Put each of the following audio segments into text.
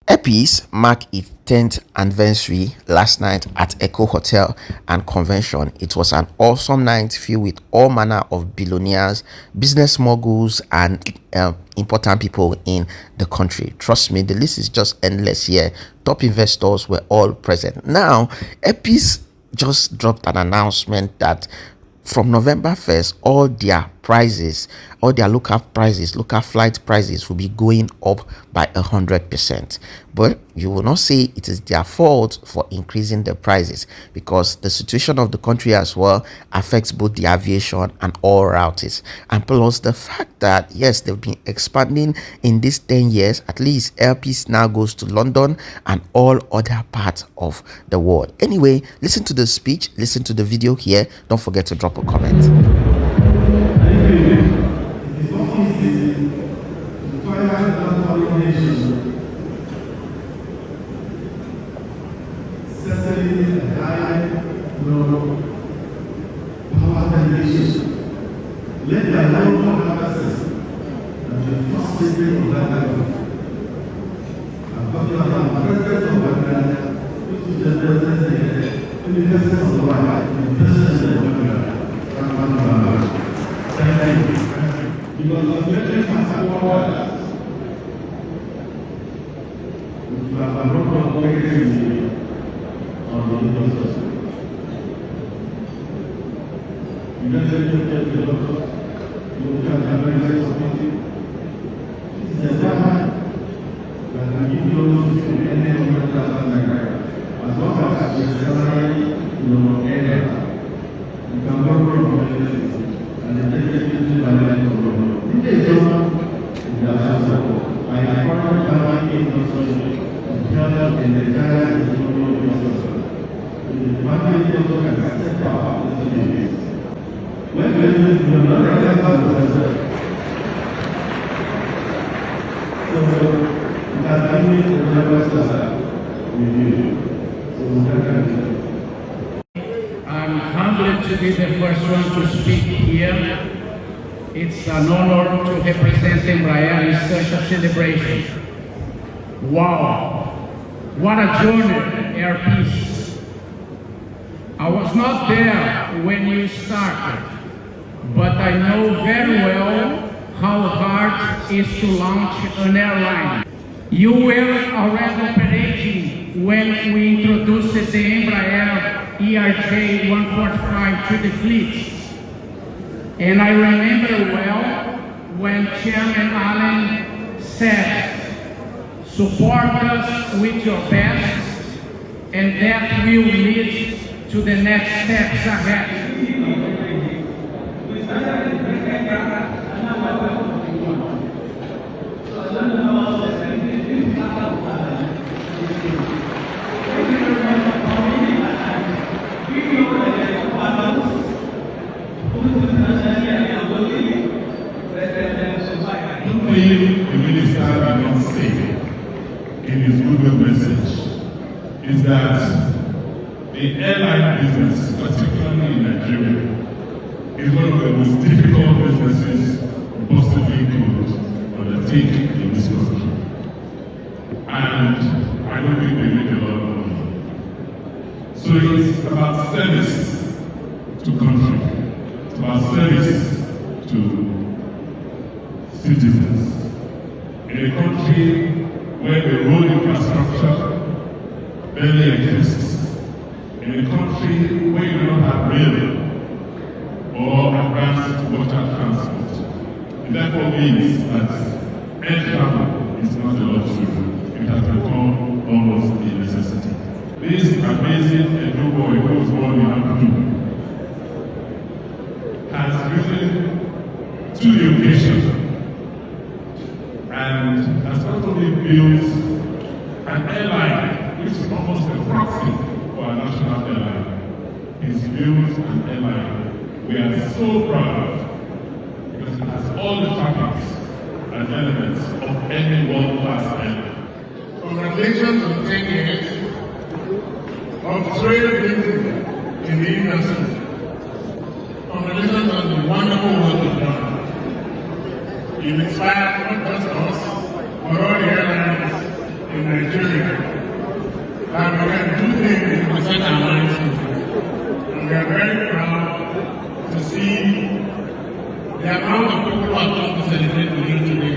Airpeace marked its 10th anniversary last night at Echo Hotel and Convention. It was an awesome night filled with all manner of billionaires, business moguls, and important people in the country. Trust me, the list is just endless here. Top investors were all present. Now, Airpeace just dropped an announcement that from November 1st, all their prices, all their local prices, local flight prices will be going up by 100%. But you will not say it is their fault for increasing the prices, because the situation of the country as well affects both the aviation and all routes. And plus the fact that, yes, they've been expanding in these 10 years, at least Airpeace now goes to London and all other parts of the world. Anyway, listen to the speech, listen to the video here. Don't forget to drop a comment. Let the Lord have access and the first statement of that life. I'm talking about the president of Nigeria, which is the president of the president of the life, the president of Nigeria. Thank you. Because the president has orders. You have a lot of questions on the industry. You don't have to tell the doctor. You can have a nice meeting. It's a time that I give you to any other person as long as your salary no error. You can work from anything and the executive value of the this is the answer. I acquired power in construction to help in the entire economy of the market also can accept power in the business. When you are not so that we need to review. I'm humbled to be the first one to speak here. It's an honor to represent Ikwerre in such a celebration. Wow, what a journey, Airpeace. I was not there when you started, but I know very well how hard it is to launch an airline. You were already operating when we introduced the Ikwerre ERJ-145 to the fleet. And I remember well when Chairman Allen said, support us with your best, and that will lead to the next steps ahead. The minister did not say in his Google message is that the airline business, particularly in Nigeria, is one of the most difficult businesses possibly could undertake in this country. And I don't think they make a lot of money. So it's about service to country, it's about service to citizens. In a country where the road infrastructure barely exists, in a country where you don't have rail or advanced water transport, it therefore means that air travel is not a luxury. It has become almost a necessity. This amazing Edo boy who was born in Abuja has risen to the occasion and has not only built an airline which is almost a proxy for a national airline. He's built an airline we are so proud of because it has all the topics and elements of any world-class airline. Congratulations on 10 years of trailblazing in the industry. Congratulations on the wonderful work you've done. You've inspired not just us, but all the airlines in Nigeria. And we can do things to set our minds to. And we are very proud to see the amount of people who have come to celebrate with you today.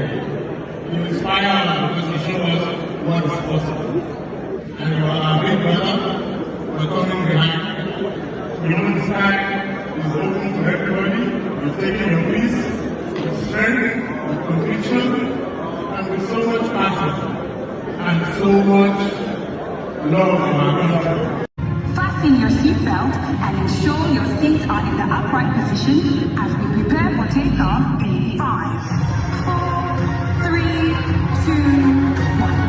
You inspire us because you show us what is possible. And you are our big brother. We're coming behind. We know the sky is open to everybody. You've taken your peace with strength, with conviction, and with so much passion and so much love for our country. Fasten your seatbelt and ensure your seats are in the upright position as we prepare for takeoff in 5, 4, 3, 2, 1.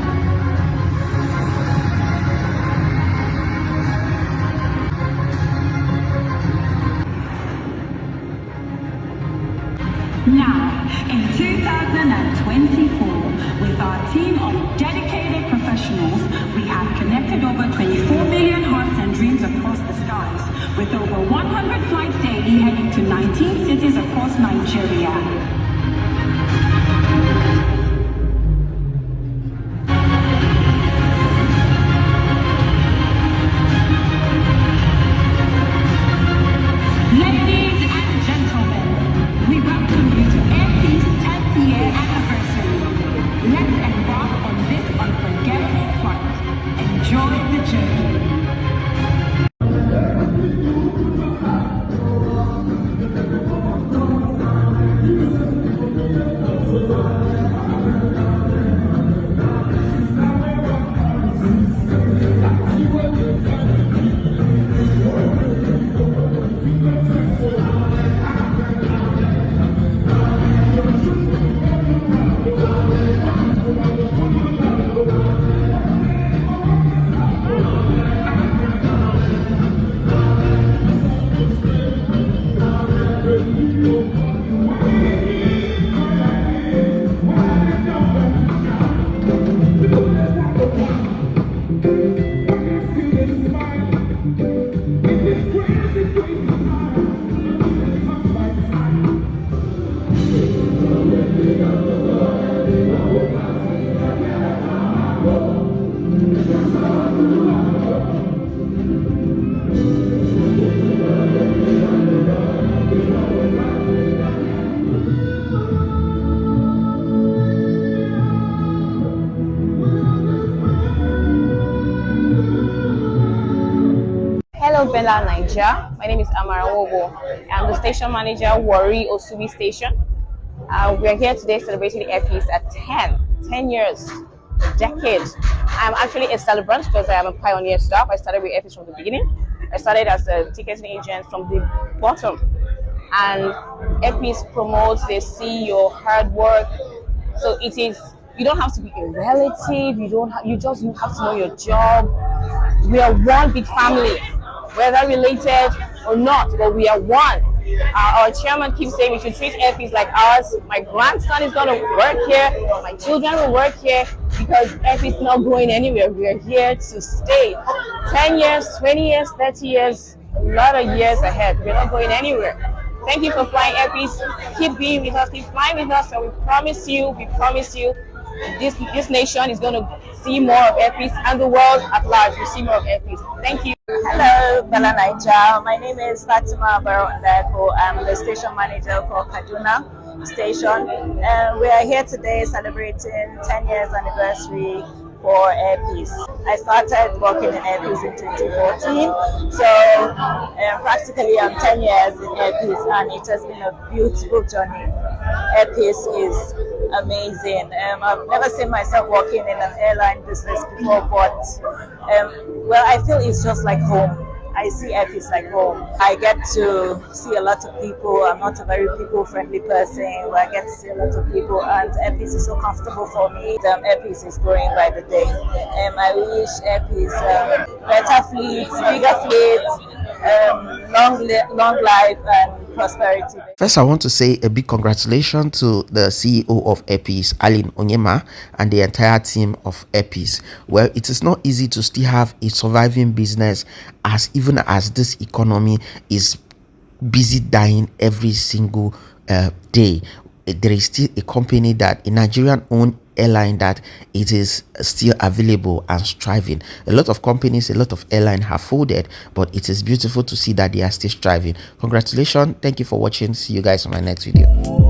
Now, in 2024, with our team of dedicated professionals, we have connected over 24 million hearts and dreams across the skies, with over 100 flights daily heading to 19 cities across Nigeria. Ladies and gentlemen, we welcome you to Airpeace 10th year anniversary. Let's embark on this unforgettable flight. Enjoy the journey. Hello Bella Niger, my name is Amara Wobo. I'm the station manager, Warri Osubi Station. We are here today celebrating the Airpeace at 10 years, decade. I'm actually a celebrant because I am a pioneer staff. I started with Airpeace from the beginning. I started as a ticketing agent from the bottom. And Airpeace promotes, they see your hard work. So it is, you don't have to be a relative, you just have to know your job. We are one big family, whether related or not, but we are one. Our chairman keeps saying we should treat Airpeace like ours. My grandson is going to work here. My children will work here because Airpeace is not going anywhere. We are here to stay. 10 years, 20 years, 30 years, a lot of years ahead. We're not going anywhere. Thank you for flying Airpeace. Keep being with us, keep flying with us, and we promise you, this nation is going to see more of Airpeace, and the world at large will see more of Airpeace. Thank you. Hello, Bella Niger. My name is Fatima Barondako. I'm the station manager for Kaduna Station. We are here today celebrating 10 years anniversary for Airpeace. I started working in Airpeace in 2014, so practically I'm 10 years in Airpeace, and it has been a beautiful journey. Airpeace is amazing. I've never seen myself working in an airline business before, but well, I feel it's just like home. I see Airpeace like home. I get to see a lot of people. I'm not a very people-friendly person, but I get to see a lot of people, and Airpeace is so comfortable for me. Airpeace is growing by the day. I wish Airpeace better fleets, bigger fleets, long life and prosperity. First, I want to say a big congratulations to the CEO of Airpeace, Aline Onyema, and the entire team of Airpeace. Well, it is not easy to still have a surviving business even as this economy is busy dying every single day. There is still a company that a Nigerian-owned airline that it is still available and striving. A lot of companies, a lot of airlines have folded, but it is beautiful to see that they are still striving. Congratulations. Thank you for watching. See you guys on my next video.